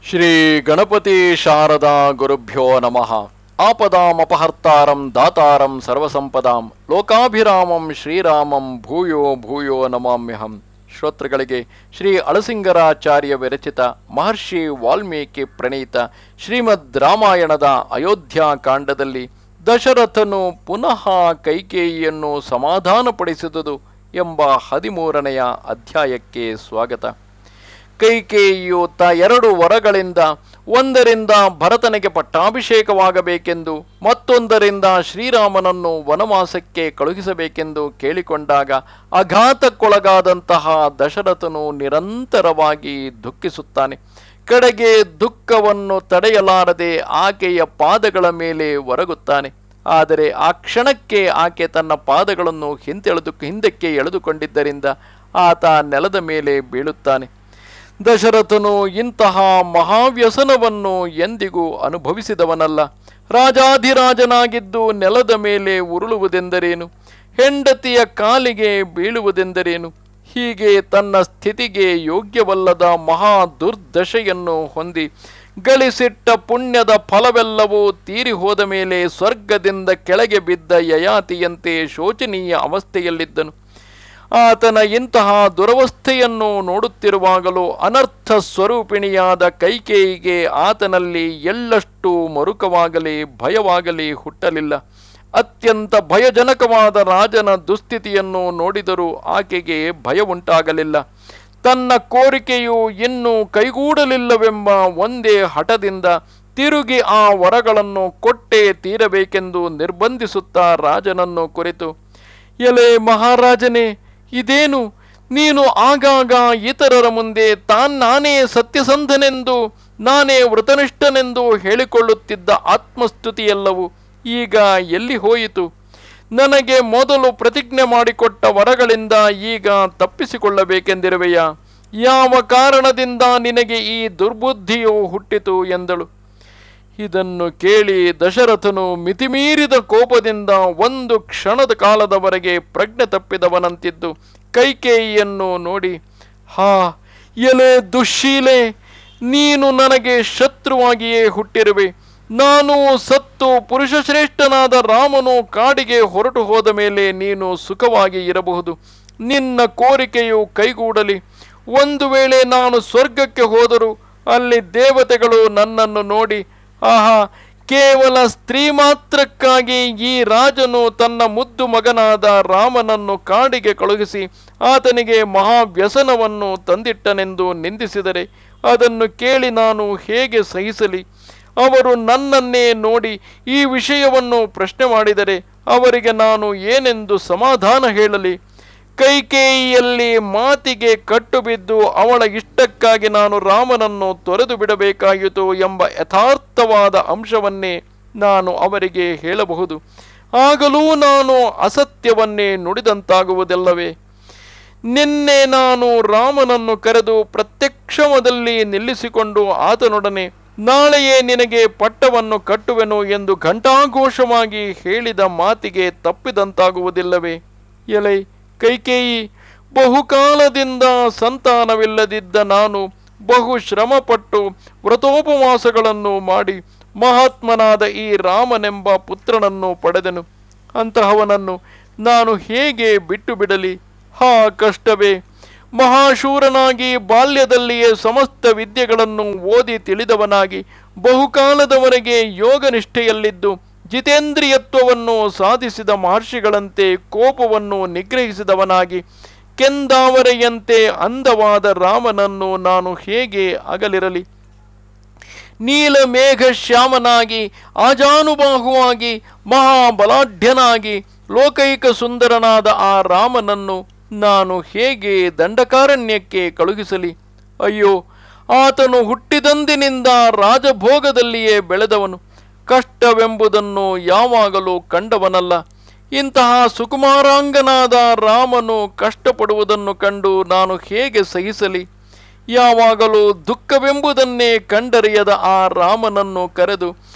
ಶ್ರೀ ಗಣಪತಿ ಶಾರದಾ ಗುರುಭ್ಯೋ ನಮಃ. ಆಪದಾಮಪಹರ್ತಾರಂ ದಾತಾರಂ ಸರ್ವಸಂಪದಾಂ ಲೋಕಾಭಿರಾಮಂ ಶ್ರೀರಾಮಂ ಭೂಯೋ ಭೂಯೋ ನಮಾಮ್ಯಹಂ. ಶ್ರೋತೃಗಳಿಗೆ ಶ್ರೀ ಅಳಸಿಂಗರಾಚಾರ್ಯ ವಿರಚಿತ ಮಹರ್ಷಿ ವಾಲ್ಮೀಕಿ ಪ್ರಣೀತ ಶ್ರೀಮದ್ ರಾಮಾಯಣದ ಅಯೋಧ್ಯಾಕಾಂಡದಲ್ಲಿ ದಶರಥನು ಪುನಃ ಕೈಕೇಯಿಯನ್ನು ಸಮಾಧಾನಪಡಿಸಿದುದು ಎಂಬ 13ನೆಯ ಅಧ್ಯಾಯಕ್ಕೆ ಸ್ವಾಗತ. ಕೈಕೇಯಿಯು ಎರಡು ವರಗಳಿಂದ ಒಂದರಿಂದ ಭರತನಿಗೆ ಪಟ್ಟಾಭಿಷೇಕವಾಗಬೇಕೆಂದು ಮತ್ತೊಂದರಿಂದ ಶ್ರೀರಾಮನನ್ನು ವನವಾಸಕ್ಕೆ ಕಳುಹಿಸಬೇಕೆಂದು ಕೇಳಿಕೊಂಡಾಗ ಆಘಾತಕ್ಕೊಳಗಾದಂತಹ ದಶರಥನು ನಿರಂತರವಾಗಿ ದುಃಖಿಸುತ್ತಾನೆ. ಕಡೆಗೆ ದುಃಖವನ್ನು ತಡೆಯಲಾರದೆ ಆಕೆಯ ಪಾದಗಳ ಮೇಲೆ ಒರಗುತ್ತಾನೆ. ಆದರೆ ಆ ಕ್ಷಣಕ್ಕೆ ಆಕೆ ತನ್ನ ಪಾದಗಳನ್ನು ಹಿಂದಕ್ಕೆ ಎಳೆದುಕೊಂಡಿದ್ದರಿಂದ ಆತ ನೆಲದ ಮೇಲೆ ಬೀಳುತ್ತಾನೆ. ದಶರಥನು ಇಂತಹ ಮಹಾವ್ಯಸನವನ್ನು ಎಂದಿಗೂ ಅನುಭವಿಸಿದವನಲ್ಲ. ರಾಜಾಧಿರಾಜನಾಗಿದ್ದು ನೆಲದ ಮೇಲೆ ಉರುಳುವುದೆಂದರೇನು, ಹೆಂಡತಿಯ ಕಾಲಿಗೆ ಬೀಳುವುದೆಂದರೇನು, ಹೀಗೆ ತನ್ನ ಸ್ಥಿತಿಗೆ ಯೋಗ್ಯವಲ್ಲದ ಮಹಾ ದುರ್ದಶೆಯನ್ನು ಹೊಂದಿ ಗಳಿಸಿಟ್ಟ ಪುಣ್ಯದ ಫಲವೆಲ್ಲವೂ ತೀರಿ ಹೋದ ಮೇಲೆ ಸ್ವರ್ಗದಿಂದ ಕೆಳಗೆ ಬಿದ್ದ ಯಯಾತಿಯಂತೆ ಶೋಚನೀಯ ಅವಸ್ಥೆಯಲ್ಲಿದ್ದನು. ಆತನ ಇಂತಹ ದುರವಸ್ಥೆಯನ್ನು ನೋಡುತ್ತಿರುವಾಗಲೂ ಅನರ್ಥ ಸ್ವರೂಪಿಣಿಯಾದ ಕೈಕೇಯಿಗೆ ಆತನಲ್ಲಿ ಎಳ್ಳಷ್ಟು ಮರುಕವಾಗಲಿ ಭಯವಾಗಲಿ ಹುಟ್ಟಲಿಲ್ಲ. ಅತ್ಯಂತ ಭಯಜನಕವಾದ ರಾಜನ ದುಸ್ಥಿತಿಯನ್ನು ನೋಡಿದರೂ ಆಕೆಗೆ ಭಯ ಉಂಟಾಗಲಿಲ್ಲ. ತನ್ನ ಕೋರಿಕೆಯು ಇನ್ನೂ ಕೈಗೂಡಲಿಲ್ಲವೆಂಬ ಒಂದೇ ಹಠದಿಂದ ತಿರುಗಿ ಆ ವರಗಳನ್ನು ಕೊಟ್ಟೇ ತೀರಬೇಕೆಂದು ನಿರ್ಬಂಧಿಸುತ್ತಾ ರಾಜನನ್ನು ಕುರಿತು, ಎಲೆ ಮಹಾರಾಜನೇ, ಇದೇನು ನೀನು ಆಗಾಗ ಇತರರ ಮುಂದೆ ನಾನೇ ಸತ್ಯಸಂಧನೆಂದು ನಾನೇ ವೃತನಿಷ್ಠನೆಂದು ಹೇಳಿಕೊಳ್ಳುತ್ತಿದ್ದ ಆತ್ಮಸ್ತುತಿಯೆಲ್ಲವೂ ಈಗ ಎಲ್ಲಿ ಹೋಯಿತು? ನನಗೆ ಮೊದಲು ಪ್ರತಿಜ್ಞೆ ಮಾಡಿಕೊಟ್ಟ ವರಗಳಿಂದ ಈಗ ತಪ್ಪಿಸಿಕೊಳ್ಳಬೇಕೆಂದಿರುವೆಯಾ? ಯಾವ ಕಾರಣದಿಂದ ನಿನಗೆ ಈ ದುರ್ಬುದ್ಧಿಯು ಹುಟ್ಟಿತು ಎಂದಳು. ಇದನ್ನು ಕೇಳಿ ದಶರಥನು ಮಿತಿಮೀರಿದ ಕೋಪದಿಂದ ಒಂದು ಕ್ಷಣದ ಕಾಲದವರೆಗೆ ಪ್ರಜ್ಞೆ ತಪ್ಪಿದವನಂತಿದ್ದು ಕೈಕೇಯಿಯನ್ನು ನೋಡಿ, ಹಾ ಎಲೆ ದುಶ್ಶೀಲೆ, ನೀನು ನನಗೆ ಶತ್ರುವಾಗಿಯೇ ಹುಟ್ಟಿರುವೆ. ನಾನು ಸತ್ತು ಪುರುಷಶ್ರೇಷ್ಠನಾದ ರಾಮನು ಕಾಡಿಗೆ ಹೊರಟು ಹೋದ ಮೇಲೆ ನೀನು ಸುಖವಾಗಿ ಇರಬಹುದು. ನಿನ್ನ ಕೋರಿಕೆಯು ಕೈಗೂಡಲಿ. ಒಂದು ವೇಳೆ ನಾನು ಸ್ವರ್ಗಕ್ಕೆ ಹೋದರೂ ಅಲ್ಲಿ ದೇವತೆಗಳು ನನ್ನನ್ನು ನೋಡಿ, ಆಹಾ, ಕೇವಲ ಸ್ತ್ರೀ ಮಾತ್ರಕ್ಕಾಗಿ ಈ ರಾಜನು ತನ್ನ ಮುದ್ದು ಮಗನಾದ ರಾಮನನ್ನು ಕಾಡಿಗೆ ಕಳುಹಿಸಿ ಆತನಿಗೆ ಮಹಾವ್ಯಸನವನ್ನು ತಂದಿಟ್ಟನೆಂದು ನಿಂದಿಸಿದರೆ ಅದನ್ನು ಕೇಳಿ ನಾನು ಹೇಗೆ ಸಹಿಸಲಿ? ಅವರು ನನ್ನನ್ನೇ ನೋಡಿ ಈ ವಿಷಯವನ್ನು ಪ್ರಶ್ನೆ ಮಾಡಿದರೆ ಅವರಿಗೆ ನಾನು ಏನೆಂದು ಸಮಾಧಾನ ಹೇಳಲಿ? ಕೈಕೇಯಿಯಲ್ಲಿ ಮಾತಿಗೆ ಕಟ್ಟು ಬಿದ್ದು ಅವಳ ಇಷ್ಟಕ್ಕಾಗಿ ನಾನು ರಾಮನನ್ನು ತೊರೆದು ಬಿಡಬೇಕಾಯಿತು ಎಂಬ ಯಥಾರ್ಥವಾದ ಅಂಶವನ್ನೇ ನಾನು ಅವರಿಗೆ ಹೇಳಬಹುದು. ಆಗಲೂ ನಾನು ಅಸತ್ಯವನ್ನೇ ನುಡಿದಂತಾಗುವುದಲ್ಲವೇ? ನಿನ್ನೆ ನಾನು ರಾಮನನ್ನು ಕರೆದು ಪ್ರತ್ಯಕ್ಷಮದಲ್ಲಿ ನಿಲ್ಲಿಸಿಕೊಂಡು ಆತನೊಡನೆ ನಾಳೆಯೇ ನಿನಗೆ ಪಟ್ಟವನ್ನು ಕಟ್ಟುವೆನು ಎಂದು ಘಂಟಾಘೋಷವಾಗಿ ಹೇಳಿದ ಮಾತಿಗೆ ತಪ್ಪಿದಂತಾಗುವುದಿಲ್ಲವೇ? ಎಲೈ ಕೈಕೇಯಿ, ಬಹುಕಾಲದಿಂದ ಸಂತಾನವಿಲ್ಲದಿದ್ದ ನಾನು ಬಹು ಶ್ರಮಪಟ್ಟು ವ್ರತೋಪವಾಸಗಳನ್ನು ಮಾಡಿ ಮಹಾತ್ಮನಾದ ಈ ರಾಮನೆಂಬ ಪುತ್ರನನ್ನು ಪಡೆದೆನು. ಅಂತಹವನನ್ನು ನಾನು ಹೇಗೆ ಬಿಟ್ಟು ಬಿಡಲಿ? ಹಾ ಕಷ್ಟವೇ! ಮಹಾಶೂರನಾಗಿ ಬಾಲ್ಯದಲ್ಲಿಯೇ ಸಮಸ್ತ ವಿದ್ಯೆಗಳನ್ನು ಓದಿ ತಿಳಿದವನಾಗಿ ಬಹುಕಾಲದವರೆಗೆ ಯೋಗನಿಷ್ಠೆಯಲ್ಲಿದ್ದು ಜಿತೇಂದ್ರಿಯತ್ವವನ್ನು ಸಾಧಿಸಿದ ಮಹರ್ಷಿಗಳಂತೆ ಕೋಪವನ್ನು ನಿಗ್ರಹಿಸಿದವನಾಗಿ ಕೆಂದಾವರೆಯಂತೆ ಅಂದವಾದ ರಾಮನನ್ನು ನಾನು ಹೇಗೆ ಅಗಲಿರಲಿ? ನೀಲಮೇಘ ಶ್ಯಾಮನಾಗಿ ಆಜಾನುಬಾಹುವಾಗಿ ಮಹಾಬಲಾಢ್ಯನಾಗಿ ಲೋಕೈಕ ಸುಂದರನಾದ ಆ ರಾಮನನ್ನು ನಾನು ಹೇಗೆ ದಂಡಕಾರಣ್ಯಕ್ಕೆ ಕಳುಹಿಸಲಿ? ಅಯ್ಯೋ, ಆತನು ಹುಟ್ಟಿದಂದಿನಿಂದ ರಾಜಭೋಗದಲ್ಲಿಯೇ ಬೆಳೆದವನು. ಕಷ್ಟವೆಂಬುದನ್ನು ಯಾವಾಗಲೂ ಕಂಡವನಲ್ಲ. ಇಂತಹ ಸುಕುಮಾರಾಂಗನಾದ ರಾಮನು ಕಷ್ಟಪಡುವುದನ್ನು ಕಂಡು ನಾನು ಹೇಗೆ ಸಹಿಸಲಿ? ಯಾವಾಗಲೂ ದುಃಖವೆಂಬುದನ್ನೇ ಕಂಡರಿಯದ ಆ ರಾಮನನ್ನು ಕರೆದು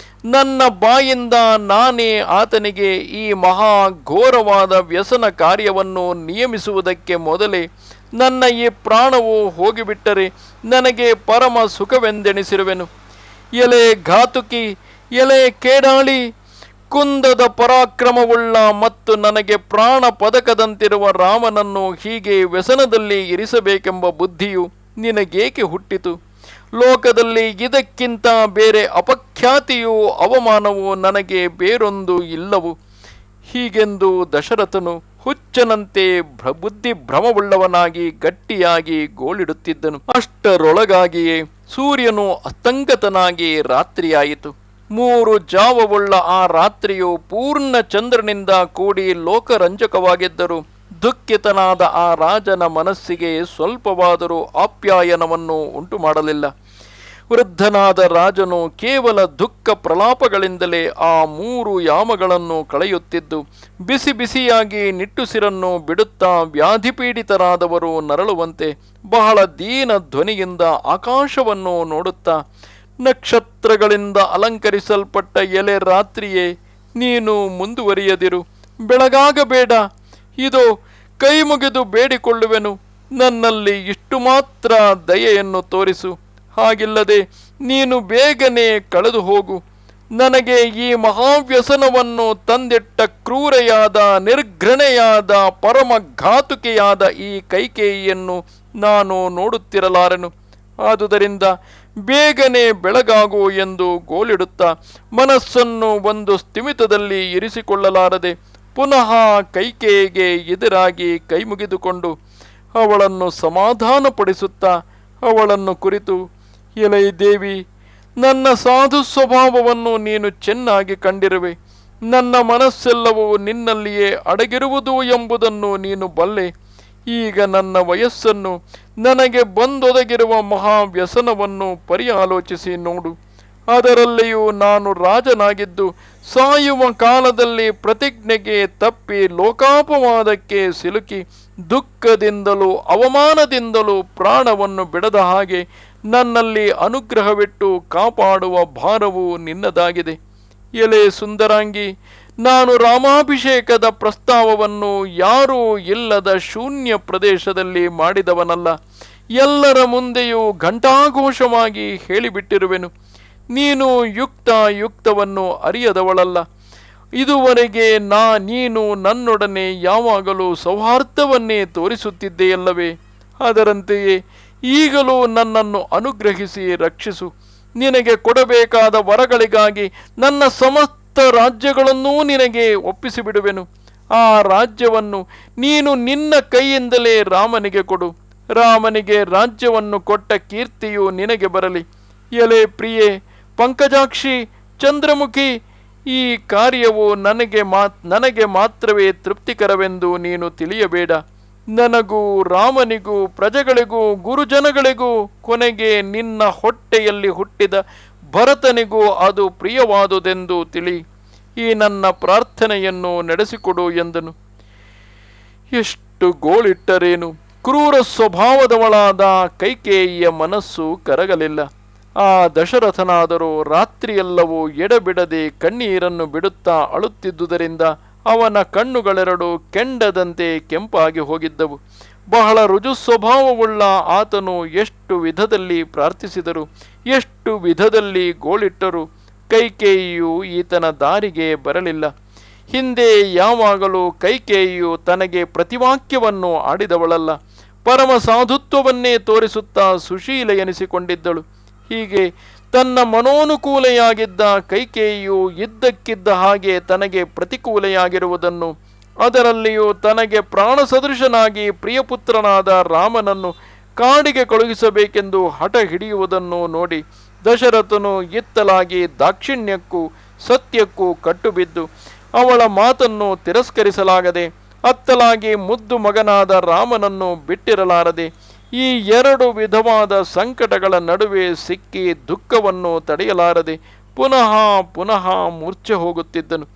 ನನ್ನ ಬಾಯಿಂದ ನಾನೇ ಆತನಿಗೆ ಈ ಮಹಾ ಘೋರವಾದ ವ್ಯಸನ ಕಾರ್ಯವನ್ನು ನಿಯಮಿಸುವುದಕ್ಕೆ ಮೊದಲೇ ನನ್ನ ಈ ಪ್ರಾಣವು ಹೋಗಿಬಿಟ್ಟರೆ ನನಗೆ ಪರಮ ಸುಖವೆಂದೆಣಿಸಿರುವೆನು. ಎಲೆ ಘಾತುಕಿ, ಎಲೆ ಕೇಡಾಳಿ, ಕುಂದದ ಪರಾಕ್ರಮವುಳ್ಳ ಮತ್ತು ನನಗೆ ಪ್ರಾಣ ಪದಕದಂತಿರುವ ರಾಮನನ್ನು ಹೀಗೆ ವ್ಯಸನದಲ್ಲಿ ಇರಿಸಬೇಕೆಂಬ ಬುದ್ಧಿಯು ನಿನಗೇಕೆ ಹುಟ್ಟಿತು? ಲೋಕದಲ್ಲಿ ಇದಕ್ಕಿಂತ ಬೇರೆ ಅಪಖ್ಯಾತಿಯೂ ಅವಮಾನವೂ ನನಗೆ ಬೇರೊಂದು ಇಲ್ಲವು. ಹೀಗೆಂದು ದಶರಥನು ಹುಚ್ಚನಂತೆ ಬುದ್ಧಿ ಭ್ರಮವುಳ್ಳವನಾಗಿ ಗಟ್ಟಿಯಾಗಿ ಗೋಳಿಡುತ್ತಿದ್ದನು. ಅಷ್ಟರೊಳಗಾಗಿಯೇ ಸೂರ್ಯನು ಅಸ್ತಂಗತನಾಗಿ ರಾತ್ರಿಯಾಯಿತು. 3 ಜಾವವುಳ್ಳ ಆ ರಾತ್ರಿಯು ಪೂರ್ಣ ಚಂದ್ರನಿಂದ ಕೂಡಿ ಲೋಕರಂಜಕವಾಗಿದ್ದರು ದುಃಖಿತನಾದ ಆ ರಾಜನ ಮನಸ್ಸಿಗೆ ಸ್ವಲ್ಪವಾದರೂ ಆಪ್ಯಾಯನವನ್ನು ಉಂಟು ಮಾಡಲಿಲ್ಲ. ವೃದ್ಧನಾದ ರಾಜನು ಕೇವಲ ದುಃಖ ಪ್ರಲಾಪಗಳಿಂದಲೇ ಆ 3 ಯಾಮಗಳನ್ನು ಕಳೆಯುತ್ತಿದ್ದು, ಬಿಸಿ ಬಿಸಿಯಾಗಿ ನಿಟ್ಟುಸಿರನ್ನು ಬಿಡುತ್ತಾ ವ್ಯಾಧಿಪೀಡಿತರಾದವರು ನರಳುವಂತೆ ಬಹಳ ದೀನ ಧ್ವನಿಯಿಂದ ಆಕಾಶವನ್ನು ನೋಡುತ್ತಾ, ನಕ್ಷತ್ರಗಳಿಂದ ಅಲಂಕರಿಸಲ್ಪಟ್ಟ ಎಲೆ ರಾತ್ರಿಯೇ, ನೀನು ಮುಂದುವರಿಯದಿರು, ಬೆಳಗಾಗಬೇಡ, ಇದೋ ಕೈ ಮುಗಿದು ಬೇಡಿಕೊಳ್ಳುವೆನು, ನನ್ನಲ್ಲಿ ಇಷ್ಟು ಮಾತ್ರ ದಯೆಯನ್ನು ತೋರಿಸು. ಹಾಗಿಲ್ಲದೆ ನೀನು ಬೇಗನೆ ಕಳೆದು ಹೋಗು. ನನಗೆ ಈ ಮಹಾವ್ಯಸನವನ್ನು ತಂದಿಟ್ಟ ಕ್ರೂರೆಯಾದ, ನಿರ್ಘೃಣೆಯಾದ, ಪರಮಘಾತುಕೆಯಾದ ಈ ಕೈಕೇಯಿಯನ್ನು ನಾನು ನೋಡುತ್ತಿರಲಾರೆನು. ಆದುದರಿಂದ ಬೇಗನೆ ಬೆಳಗಾಗು ಎಂದು ಗೋಳಿಡುತ್ತಾ ಮನಸ್ಸನ್ನು ಒಂದು ಸ್ಥಿಮಿತದಲ್ಲಿ ಇರಿಸಿಕೊಳ್ಳಲಾರದೆ ಪುನಃ ಕೈಕೇಯಿಗೆ ಎದುರಾಗಿ ಕೈ ಮುಗಿದುಕೊಂಡು ಅವಳನ್ನು ಸಮಾಧಾನಪಡಿಸುತ್ತಾ ಅವಳನ್ನು ಕುರಿತು, ಎಲೈ ದೇವಿ, ನನ್ನ ಸಾಧು ಸ್ವಭಾವವನ್ನು ನೀನು ಚೆನ್ನಾಗಿ ಕಂಡಿರುವೆ. ನನ್ನ ಮನಸ್ಸೆಲ್ಲವೂ ನಿನ್ನಲ್ಲಿಯೇ ಅಡಗಿರುವುದು ಎಂಬುದನ್ನು ನೀನು ಬಲ್ಲೆ. ಈಗ ನನ್ನ ವಯಸ್ಸನ್ನು, ನನಗೆ ಬಂದೊದಗಿರುವ ಮಹಾವ್ಯಸನವನ್ನು ಪರಿಯಾಲೋಚಿಸಿ ನೋಡು. ಅದರಲ್ಲಿಯೂ ನಾನು ರಾಜನಾಗಿದ್ದು ಸಾಯುವ ಕಾಲದಲ್ಲಿ ಪ್ರತಿಜ್ಞೆಗೆ ತಪ್ಪಿ ಲೋಕಾಪವಾದಕ್ಕೆ ಸಿಲುಕಿ ದುಃಖದಿಂದಲೂ ಅವಮಾನದಿಂದಲೂ ಪ್ರಾಣವನ್ನು ಬಿಡದ ಹಾಗೆ ನನ್ನಲ್ಲಿ ಅನುಗ್ರಹವಿಟ್ಟು ಕಾಪಾಡುವ ಭಾರವು ನಿನ್ನದಾಗಿದೆ. ಎಲೆ ಸುಂದರಾಂಗಿ, ನಾನು ರಾಮಾಭಿಷೇಕದ ಪ್ರಸ್ತಾವವನ್ನು ಯಾರೂ ಇಲ್ಲದ ಶೂನ್ಯ ಪ್ರದೇಶದಲ್ಲಿ ಮಾಡಿದವನಲ್ಲ. ಎಲ್ಲರ ಮುಂದೆಯೂ ಘಂಟಾಘೋಷವಾಗಿ ಹೇಳಿಬಿಟ್ಟಿರುವೆನು. ನೀನು ಯುಕ್ತವನ್ನು ಅರಿಯದವಳಲ್ಲ. ಇದುವರೆಗೆ ನೀನು ನನ್ನೊಡನೆ ಯಾವಾಗಲೂ ಸೌಹಾರ್ದವನ್ನೇ ತೋರಿಸುತ್ತಿದ್ದೆಯಲ್ಲವೇ? ಅದರಂತೆಯೇ ಈಗಲೂ ನನ್ನನ್ನು ಅನುಗ್ರಹಿಸಿ ರಕ್ಷಿಸು. ನಿನಗೆ ಕೊಡಬೇಕಾದ ವರಗಳಿಗಾಗಿ ನನ್ನ ಸಮಸ್ತ ರಾಜ್ಯಗಳನ್ನೂ ನಿನಗೆ ಒಪ್ಪಿಸಿಬಿಡುವೆನು. ಆ ರಾಜ್ಯವನ್ನು ನೀನು ನಿನ್ನ ಕೈಯಿಂದಲೇ ರಾಮನಿಗೆ ಕೊಡು. ರಾಮನಿಗೆ ರಾಜ್ಯವನ್ನು ಕೊಟ್ಟ ಕೀರ್ತಿಯು ನಿನಗೆ ಬರಲಿ. ಎಲೆ ಪ್ರಿಯೆ, ಪಂಕಜಾಕ್ಷಿ, ಚಂದ್ರಮುಖಿ, ಈ ಕಾರ್ಯವು ನನಗೆ ಮಾತ್ರವೇ ತೃಪ್ತಿಕರವೆಂದು ನೀನು ತಿಳಿಯಬೇಡ. ನನಗೂ ರಾಮನಿಗೂ ಪ್ರಜೆಗಳಿಗೂ ಗುರುಜನಗಳಿಗೂ ಕೊನೆಗೆ ನಿನ್ನ ಹೊಟ್ಟೆಯಲ್ಲಿ ಹುಟ್ಟಿದ ಭರತನಿಗೂ ಅದು ಪ್ರಿಯವಾದುದೆಂದು ತಿಳಿ. ಈ ನನ್ನ ಪ್ರಾರ್ಥನೆಯನ್ನು ನಡೆಸಿಕೊಡು ಎಂದನು. ಎಷ್ಟು ಗೋಳಿಟ್ಟರೇನು, ಕ್ರೂರ ಸ್ವಭಾವದವಳಾದ ಕೈಕೇಯಿಯ ಮನಸ್ಸು ಕರಗಲಿಲ್ಲ. ಆ ದಶರಥನಾದರೂ ರಾತ್ರಿಯೆಲ್ಲವೂ ಎಡಬಿಡದೆ ಕಣ್ಣೀರನ್ನು ಬಿಡುತ್ತಾ ಅಳುತ್ತಿದ್ದುದರಿಂದ ಅವನ ಕಣ್ಣುಗಳೆರಡು ಕೆಂಡದಂತೆ ಕೆಂಪಾಗಿ ಹೋಗಿದ್ದವು. ಬಹಳ ರುಜು ಸ್ವಭಾವವುಳ್ಳ ಆತನು ಎಷ್ಟು ವಿಧದಲ್ಲಿ ಪ್ರಾರ್ಥಿಸಿದರು, ಎಷ್ಟು ವಿಧದಲ್ಲಿ ಗೋಳಿಟ್ಟರು, ಕೈಕೇಯಿಯು ಈತನ ದಾರಿಗೆ ಬರಲಿಲ್ಲ. ಹಿಂದೆ ಯಾವಾಗಲೂ ಕೈಕೇಯಿಯು ತನಗೆ ಪ್ರತಿವಾಕ್ಯವನ್ನು ಆಡಿದವಳಲ್ಲ. ಪರಮ ಸಾಧುತ್ವವನ್ನೇ ತೋರಿಸುತ್ತಾ ಸುಶೀಲ ಎನಿಸಿಕೊಂಡಿದ್ದಳು. ಹೀಗೆ ತನ್ನ ಮನೋನುಕೂಲೆಯಾಗಿದ್ದ ಕೈಕೇಯಿಯು ಇದ್ದಕ್ಕಿದ್ದ ಹಾಗೆ ತನಗೆ ಪ್ರತಿಕೂಲೆಯಾಗಿರುವುದನ್ನು, ಅದರಲ್ಲಿಯೂ ತನಗೆ ಪ್ರಾಣ ಸದೃಶನಾಗಿ ಪ್ರಿಯಪುತ್ರನಾದ ರಾಮನನ್ನು ಕಾಡಿಗೆ ಕಳುಹಿಸಬೇಕೆಂದು ಹಠ ಹಿಡಿಯುವುದನ್ನು ನೋಡಿ ದಶರಥನು ಇತ್ತಲಾಗಿ ದಾಕ್ಷಿಣ್ಯಕ್ಕೂ ಸತ್ಯಕ್ಕೂ ಕಟ್ಟುಬಿದ್ದು ಅವಳ ಮಾತನ್ನು ತಿರಸ್ಕರಿಸಲಾಗದೆ, ಅತ್ತಲಾಗಿ ಮುದ್ದು ಮಗನಾದ ರಾಮನನ್ನು ಬಿಟ್ಟಿರಲಾರದೆ ಈ 2 ವಿಧವಾದ ಸಂಕಟಗಳ ನಡುವೆ ಸಿಕ್ಕಿ ದುಃಖವನ್ನು ತಡೆಯಲಾರದೆ ಪುನಃ ಪುನಃ ಮೂರ್ಛೆ ಹೋಗುತ್ತಿದ್ದನು.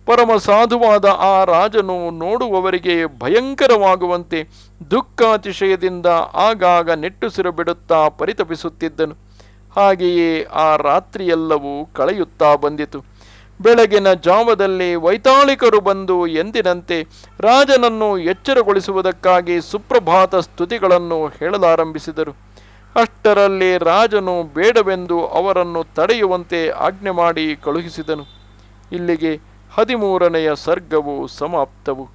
ಪರಮ ಸಾಧುವಾದ ಆ ರಾಜನು ನೋಡುವವರಿಗೆ ಭಯಂಕರವಾಗುವಂತೆ ದುಃಖಾತಿಶಯದಿಂದ ಆಗಾಗ ನಿಟ್ಟುಸಿರು ಬಿಡುತ್ತಾ ಪರಿತಪಿಸುತ್ತಿದ್ದನು. ಹಾಗೆಯೇ ಆ ರಾತ್ರಿಯೆಲ್ಲವೂ ಕಳೆಯುತ್ತಾ ಬಂದಿತು. ಬೆಳಗಿನ ಜಾವದಲ್ಲಿ ವೈತಾಳಿಕರು ಬಂದು ಎಂದಿನಂತೆ ರಾಜನನ್ನು ಎಚ್ಚರಗೊಳಿಸುವುದಕ್ಕಾಗಿ ಸುಪ್ರಭಾತ ಸ್ತುತಿಗಳನ್ನು ಹೇಳಲಾರಂಭಿಸಿದರು. ಅಷ್ಟರಲ್ಲಿ ರಾಜನು ಬೇಡವೆಂದು ಅವರನ್ನು ತಡೆಯುವಂತೆ ಆಜ್ಞೆ ಮಾಡಿ ಕಳುಹಿಸಿದನು. ಇಲ್ಲಿಗೆ 13ನೆಯ ಸರ್ಗವು ಸಮಾಪ್ತವು.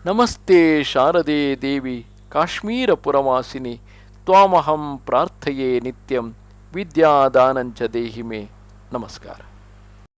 ನಮಸ್ತೆ ಶಾರದೆ ದೇವಿ ಕಾಶ್ಮೀರ ಪುರವಾಸಿನಿ ತ್ವಾಮಹಂ ಪ್ರಾರ್ಥಯೇ ನಿತ್ಯಂ ವಿದ್ಯಾದಾನಂಚ ದೇಹಿಮೆ. ನಮಸ್ಕಾರ.